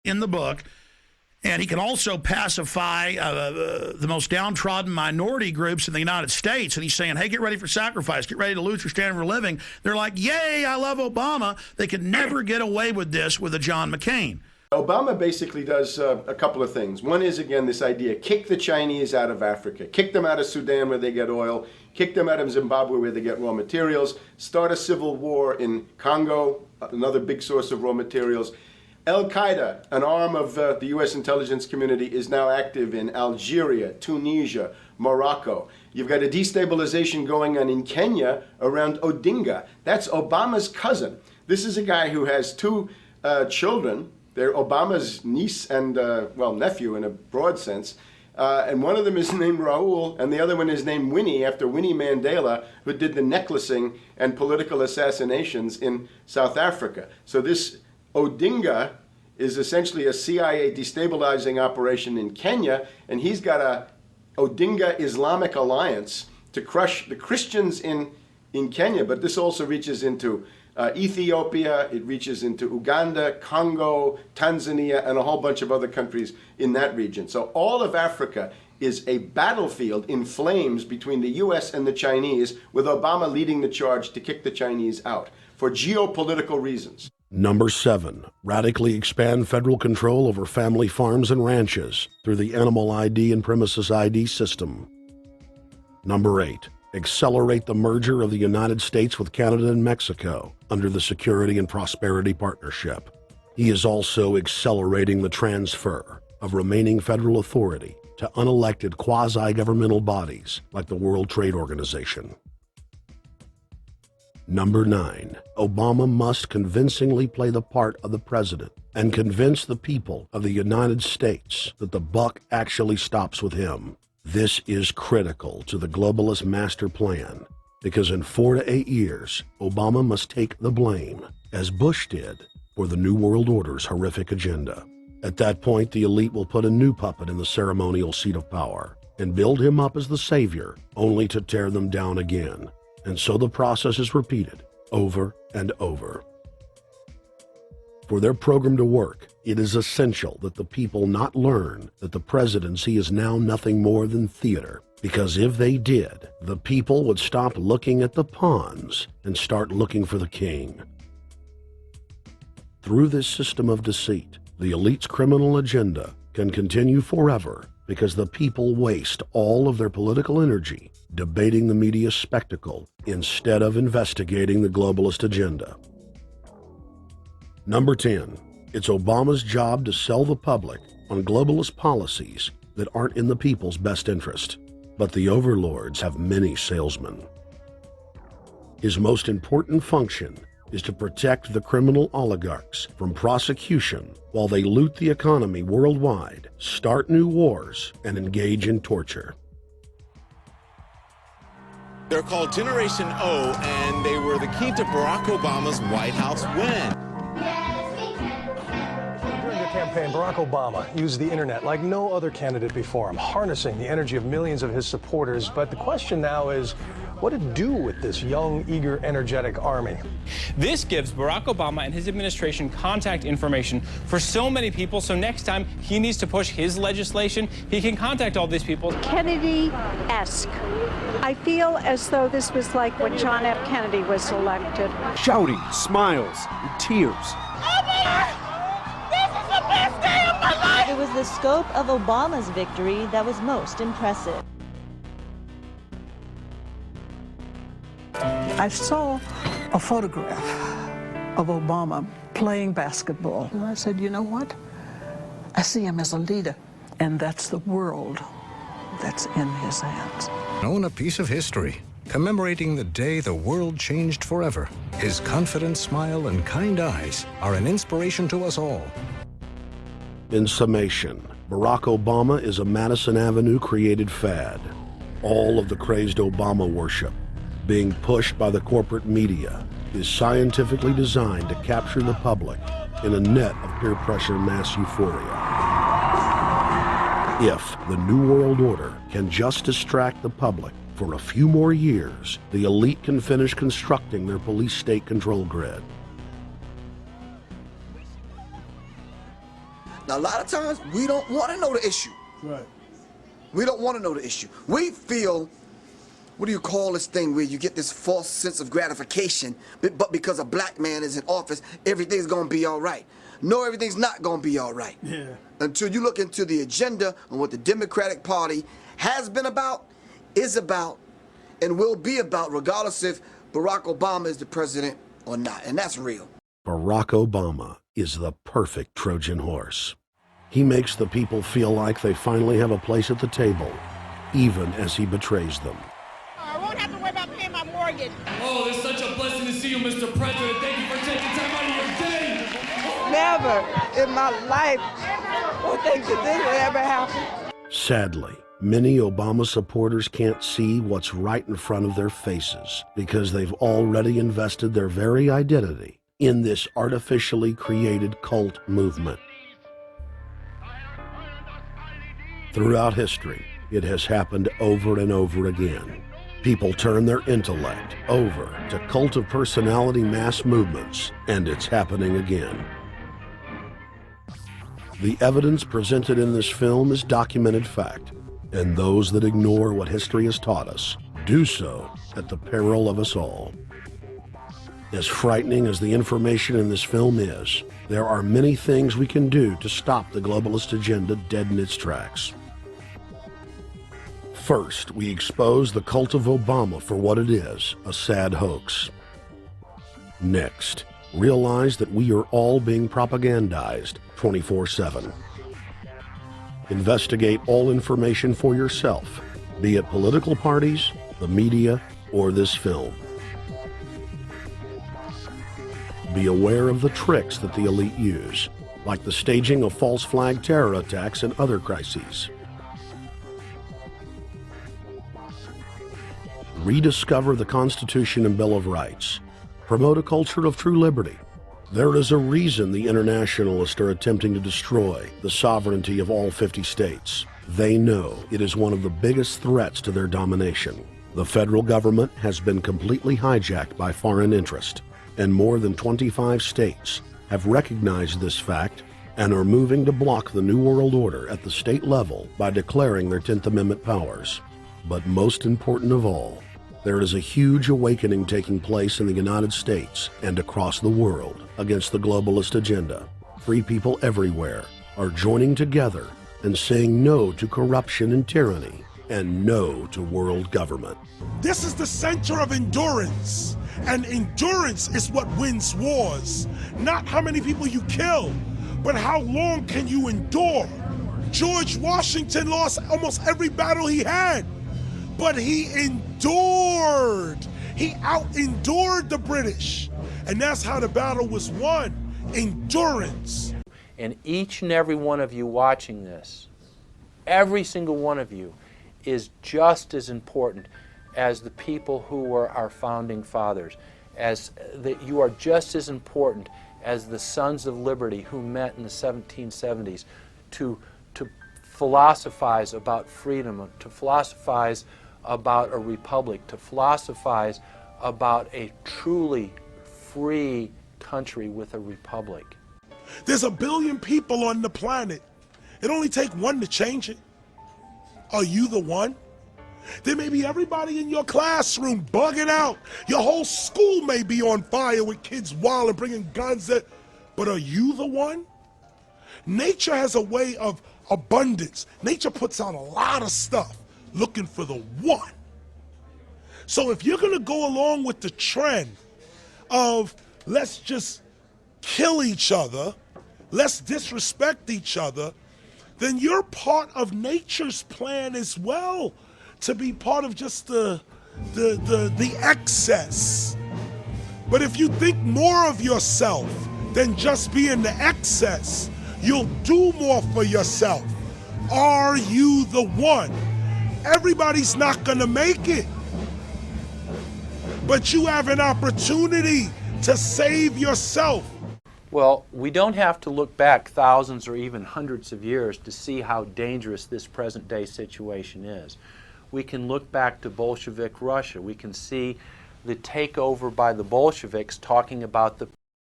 in the book. And he can also pacify the most downtrodden minority groups in the United States. And he's saying, hey, get ready for sacrifice. Get ready to lose your standard of living. They're like, yay, I love Obama. They could never get away with this with a John McCain. Obama basically does a couple of things. One is, again, this idea, kick the Chinese out of Africa. Kick them out of Sudan where they get oil. Kick them out of Zimbabwe where they get raw materials. Start a civil war in Congo, another big source of raw materials. Al-Qaeda, an arm of the U.S. intelligence community, is now active in Algeria, Tunisia, Morocco. You've got a destabilization going on in Kenya around Odinga. That's Obama's cousin. This is a guy who has two children. They're Obama's niece and, nephew in a broad sense. And one of them is named Raul, and the other one is named Winnie, after Winnie Mandela, who did the necklacing and political assassinations in South Africa. So this Odinga is essentially a CIA destabilizing operation in Kenya, and he's got a Odinga Islamic Alliance to crush the Christians in Kenya, but this also reaches into Ethiopia, it reaches into Uganda, Congo, Tanzania, and a whole bunch of other countries in that region. So all of Africa is a battlefield in flames between the US and the Chinese, with Obama leading the charge to kick the Chinese out for geopolitical reasons. Number 7, radically expand federal control over family farms and ranches through the Animal ID and Premises ID system. Number 8, accelerate the merger of the United States with Canada and Mexico under the Security and Prosperity Partnership. He is also accelerating the transfer of remaining federal authority to unelected quasi-governmental bodies like the World Trade Organization. Number 9, Obama must convincingly play the part of the president and convince the people of the United States that the buck actually stops with him. This is critical to the globalist master plan, because in 4 to 8 years, Obama must take the blame, as Bush did, for the New World Order's horrific agenda. At that point, the elite will put a new puppet in the ceremonial seat of power and build him up as the savior, only to tear them down again. And so the process is repeated over and over. For their program to work, it is essential that the people not learn that the presidency is now nothing more than theater, because if they did, the people would stop looking at the pawns and start looking for the king. Through this system of deceit, the elite's criminal agenda can continue forever, because the people waste all of their political energy debating the media spectacle instead of investigating the globalist agenda. Number 10, it's Obama's job to sell the public on globalist policies that aren't in the people's best interest, but the overlords have many salesmen. His most important function is to protect the criminal oligarchs from prosecution while they loot the economy worldwide, start new wars, and engage in torture. They're called Generation O, and they were the key to Barack Obama's White House win. During the campaign, Barack Obama used the internet like no other candidate before him, harnessing the energy of millions of his supporters. But the question now is, what to do with this young, eager, energetic army? This gives Barack Obama and his administration contact information for so many people, so next time he needs to push his legislation, he can contact all these people. Kennedy-esque. I feel as though this was like when John F. Kennedy was elected. Shouting, smiles, and tears. This is the best day of my life! It was the scope of Obama's victory that was most impressive. I saw a photograph of Obama playing basketball. And I said, you know what? I see him as a leader, and that's the world that's in his hands. Own a piece of history, commemorating the day the world changed forever. His confident smile and kind eyes are an inspiration to us all. In summation, Barack Obama is a Madison Avenue created fad. All of the crazed Obama worship, being pushed by the corporate media, is scientifically designed to capture the public in a net of peer pressure mass euphoria. If the New World Order can just distract the public for a few more years, the elite can finish constructing their police state control grid. Now, a lot of times, we don't want to know the issue. Right. We don't want to know the issue. We feel, what do you call this thing where you get this false sense of gratification, but because a black man is in office, everything's going to be all right. No, everything's not going to be all right. Yeah. Until you look into the agenda on what the Democratic Party has been about, is about, and will be about, regardless if Barack Obama is the president or not. And that's real. Barack Obama is the perfect Trojan horse. He makes the people feel like they finally have a place at the table, even as he betrays them. I won't have to worry about paying my mortgage. Oh, it's such a blessing to see you, Mr. President. Thank you for taking time out of your day. Never in my life would think that this would ever happen. Sadly, many Obama supporters can't see what's right in front of their faces because they've already invested their very identity in this artificially created cult movement. Throughout history, it has happened over and over again. People turn their intellect over to cult of personality mass movements, and it's happening again. The evidence presented in this film is documented fact, and those that ignore what history has taught us do so at the peril of us all. As frightening as the information in this film is, there are many things we can do to stop the globalist agenda dead in its tracks. First, we expose the cult of Obama for what it is, a sad hoax. Next, realize that we are all being propagandized 24/7. Investigate all information for yourself, be it political parties, the media, or this film. Be aware of the tricks that the elite use, like the staging of false flag terror attacks and other crises. Rediscover the Constitution and Bill of Rights. Promote a culture of true liberty. There is a reason the internationalists are attempting to destroy the sovereignty of all 50 states. They know it is one of the biggest threats to their domination. The federal government has been completely hijacked by foreign interest, and more than 25 states have recognized this fact and are moving to block the New World Order at the state level by declaring their 10th Amendment powers. But most important of all, there is a huge awakening taking place in the United States and across the world against the globalist agenda. Free people everywhere are joining together and saying no to corruption and tyranny and no to world government. This is the center of endurance, and endurance is what wins wars. Not how many people you kill, but how long can you endure. George Washington lost almost every battle he had, but he endured. He out-endured the British. And that's how the battle was won, endurance. And each and every one of you watching this, every single one of you, is just as important as the people who were our founding fathers, as that you are just as important as the Sons of Liberty who met in the 1770s to philosophize about freedom, to philosophize about a republic, to philosophize about a truly free country with a republic. There's 1 billion people on the planet. It only takes one to change it. Are you the one? There may be everybody in your classroom bugging out. Your whole school may be on fire with kids wilding, bringing guns at, but are you the one? Nature has a way of abundance. Nature puts out a lot of stuff looking for the one. So if you're going to go along with the trend of let's just kill each other, let's disrespect each other, then you're part of nature's plan as well, to be part of just the excess. But if you think more of yourself than just being the excess, you'll do more for yourself. Are you the one? Everybody's not gonna make it, but you have an opportunity to save yourself. Well, we don't have to look back thousands or even hundreds of years to see how dangerous this present day situation is. We can look back to Bolshevik Russia. We can see the takeover by the Bolsheviks talking about the